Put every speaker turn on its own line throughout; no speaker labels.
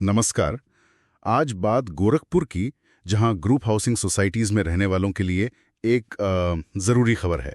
नमस्कार। आज बात गोरखपुर की, जहां ग्रुप हाउसिंग सोसाइटीज में रहने वालों के लिए एक ज़रूरी खबर है।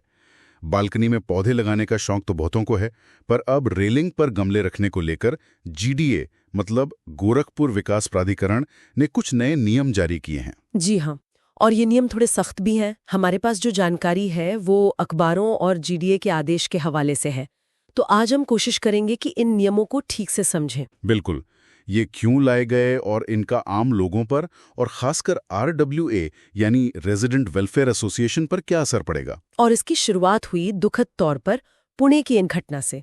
बालकनी में पौधे लगाने का शौक तो बहुतों को है, पर अब रेलिंग पर गमले रखने को लेकर जीडीए मतलब गोरखपुर विकास प्राधिकरण ने कुछ नए नियम जारी किए हैं।
जी हाँ, और ये नियम थोड़े सख्त भी हैं। हमारे पास जो जानकारी है वो अखबारों और जीडीए के आदेश के हवाले से है। तो आज हम कोशिश करेंगे कि इन नियमों को ठीक से समझें।
बिल्कुल, ये क्यों लाए गए और इनका आम लोगों पर और खासकर आरडब्ल्यूए यानी रेजिडेंट वेलफेयर एसोसिएशन पर क्या असर पड़ेगा।
और इसकी शुरुआत हुई दुखद तौर पर पुणे की इन घटना से।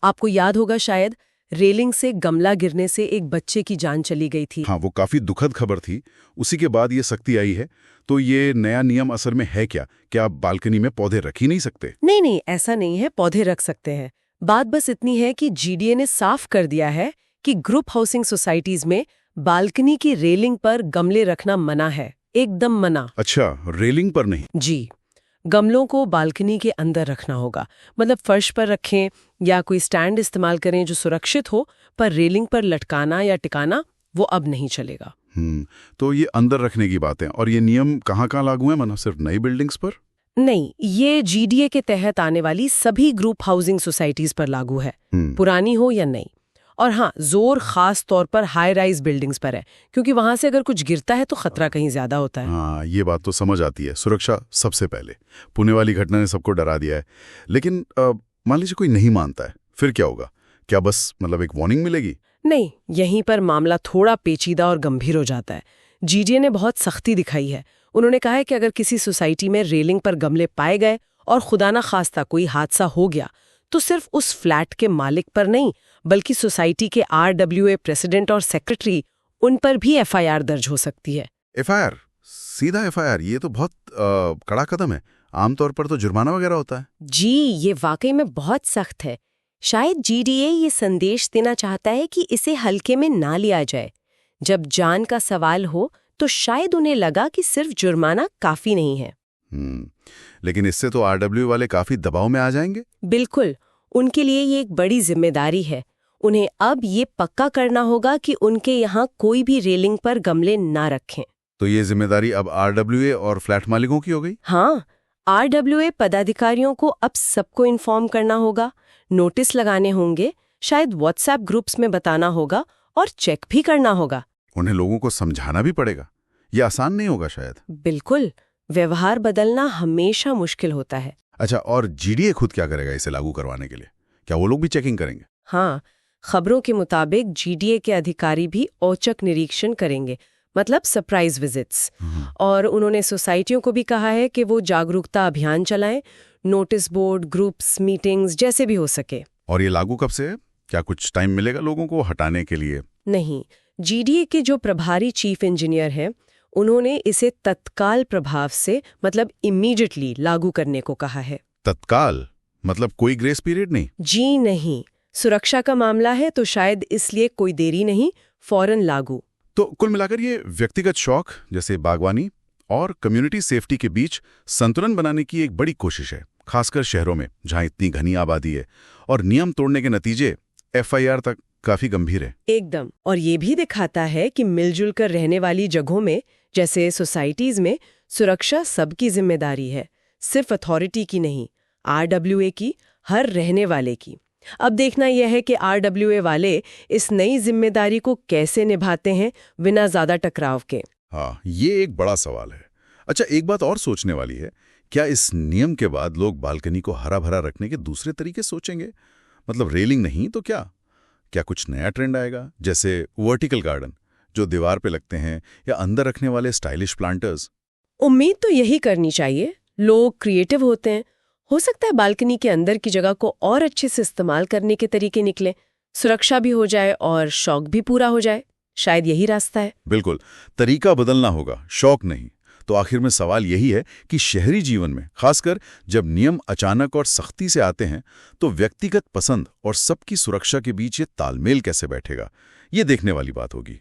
आपको याद होगा शायद, रेलिंग से गमला गिरने से एक बच्चे की जान चली गई थी।
हाँ, वो काफी दुखद खबर थी। उसी के बाद ये सख्ती आई है। तो ये नया नियम असल में है क्या? क्या आप बालकनी में पौधे रख ही नहीं सकते?
नहीं, ऐसा नहीं है, पौधे रख सकते हैं। बात बस इतनी है कि जीडीए ने साफ कर दिया है कि ग्रुप हाउसिंग सोसाइटीज में बालकनी की रेलिंग पर गमले रखना मना है, एकदम मना।
अच्छा, रेलिंग पर नहीं।
जी, गमलों को बालकनी के अंदर रखना होगा। मतलब फर्श पर रखें या कोई स्टैंड इस्तेमाल करें जो सुरक्षित हो, पर रेलिंग पर लटकाना या टिकाना वो अब नहीं चलेगा।
तो ये अंदर रखने की बात है। और ये नियम कहाँ लागू है? मानो सिर्फ नई बिल्डिंग्स पर?
नहीं, ये जीडीए के तहत आने वाली सभी ग्रुप हाउसिंग सोसाइटीज पर लागू है, पुरानी हो या नई। और हाँ, जोर खास तौर पर हाई राइज बिल्डिंग्स पर है, क्योंकि वहां से अगर कुछ गिरता है तो खतरा कहीं ज्यादा होता है।
हाँ, ये बात तो समझ आती है। सुरक्षा सबसे पहले। पुणे वाली घटना ने सबको डरा दिया है। लेकिन मान लीजिए कोई नहीं मानता है, फिर क्या होगा? क्या बस मतलब एक वार्निंग मिलेगी?
नहीं, यहीं पर मामला थोड़ा पेचीदा और गंभीर हो जाता है। जीडीए ने बहुत सख्ती दिखाई है। उन्होंने कहा है कि अगर किसी सोसाइटी में रेलिंग पर गमले पाए गए और खुदा ना खास्ता कोई हादसा हो गया, तो सिर्फ उस फ्लैट के मालिक पर नहीं, बल्कि सोसाइटी के आरडब्ल्यूए प्रेसिडेंट और सेक्रेटरी, उन पर भी एफआईआर दर्ज हो सकती है।
एफआईआर? सीधा एफआईआर? ये तो बहुत कड़ा कदम है। आमतौर पर तो जुर्माना वगैरह होता है।
जी, ये वाकई में बहुत सख्त है। शायद जीडीए ये संदेश देना चाहता है कि इसे हल्के में ना लिया जाए। जब जान का सवाल हो तो शायद उन्हें लगा कि सिर्फ जुर्माना काफी नहीं है।
लेकिन इससे तो आरडब्ल्यू वाले काफी दबाव में आ जाएंगे।
बिल्कुल, उनके लिए ये एक बड़ी जिम्मेदारी है। उन्हें अब ये पक्का करना होगा कि उनके यहाँ कोई भी रेलिंग पर गमले ना रखें।
तो ये जिम्मेदारी अब आरडब्ल्यूए और फ्लैट मालिकों की हो गई?
हाँ, आरडब्ल्यूए पदाधिकारियों को अब सबको इन्फॉर्म करना होगा, नोटिस लगाने होंगे, शायद व्हाट्सएप ग्रुप्स में बताना होगा और चेक भी करना होगा।
उन्हें लोगों को समझाना भी पड़ेगा। ये आसान नहीं होगा शायद।
बिल्कुल, व्यवहार बदलना हमेशा मुश्किल होता है।
अच्छा, और जीडीए खुद क्या करेगा इसे लागू करवाने के लिए? क्या वो लोग भी चेकिंग करेंगे?
हाँ, खबरों के मुताबिक जीडीए के अधिकारी भी औचक निरीक्षण करेंगे, मतलब सरप्राइज विजिट्स। और उन्होंने सोसाइटियों को भी कहा है कि वो जागरूकता अभियान चलाएं, नोटिस बोर्ड, ग्रुप्स, मीटिंग्स, जैसे भी हो सके।
और ये लागू कब से है? क्या कुछ टाइम मिलेगा लोगों को हटाने के लिए?
नहीं, जीडीए के जो प्रभारी चीफ इंजीनियर हैं, उन्होंने इसे तत्काल प्रभाव से मतलब इमीडिएटली लागू करने को कहा है।
तत्काल मतलब कोई ग्रेस पीरियड नहीं?
जी नहीं, सुरक्षा का मामला है तो शायद इसलिए कोई देरी नहीं, फौरन लागू।
तो कुल मिलाकर ये व्यक्तिगत शौक जैसे बागवानी और कम्युनिटी सेफ्टी के बीच संतुलन बनाने की एक बड़ी कोशिश है, खासकर शहरों में जहां इतनी घनी आबादी है। और नियम तोड़ने के नतीजे एफआईआर तक काफी गंभीर है।
एकदम। और ये भी दिखाता है कि मिलजुल कर रहने वाली जगहों में, जैसे सोसाइटीज में, सुरक्षा सबकी जिम्मेदारी है, सिर्फ अथॉरिटी की नहीं, आरडब्ल्यूए की, हर रहने वाले की। अब देखना यह है कि आरडब्ल्यूए वाले इस नई जिम्मेदारी को कैसे निभाते हैं बिना ज्यादा टकराव के।
हाँ, ये एक बड़ा सवाल है। अच्छा, एक बात और सोचने वाली है, क्या इस नियम के बाद लोग बालकनी को हरा भरा रखने के दूसरे तरीके सोचेंगे? मतलब रेलिंग नहीं तो क्या कुछ नया ट्रेंड आएगा, जैसे वर्टिकल गार्डन जो दीवार पे लगते हैं, या अंदर रखने वाले स्टाइलिश प्लांटर्स?
उम्मीद तो यही करनी चाहिए। लोग क्रिएटिव होते हैं, हो सकता है बालकनी के अंदर की जगह को और अच्छे से इस्तेमाल करने के तरीके निकले, सुरक्षा भी हो जाए और शौक भी पूरा हो जाए। शायद यही रास्ता है।
बिल्कुल, तरीका बदलना होगा, शौक नहीं। तो आखिर में सवाल यही है कि शहरी जीवन में, खासकर जब नियम अचानक और सख्ती से आते हैं, तो व्यक्तिगत पसंद और सबकी सुरक्षा के बीच ये तालमेल कैसे बैठेगा, ये देखने वाली बात होगी।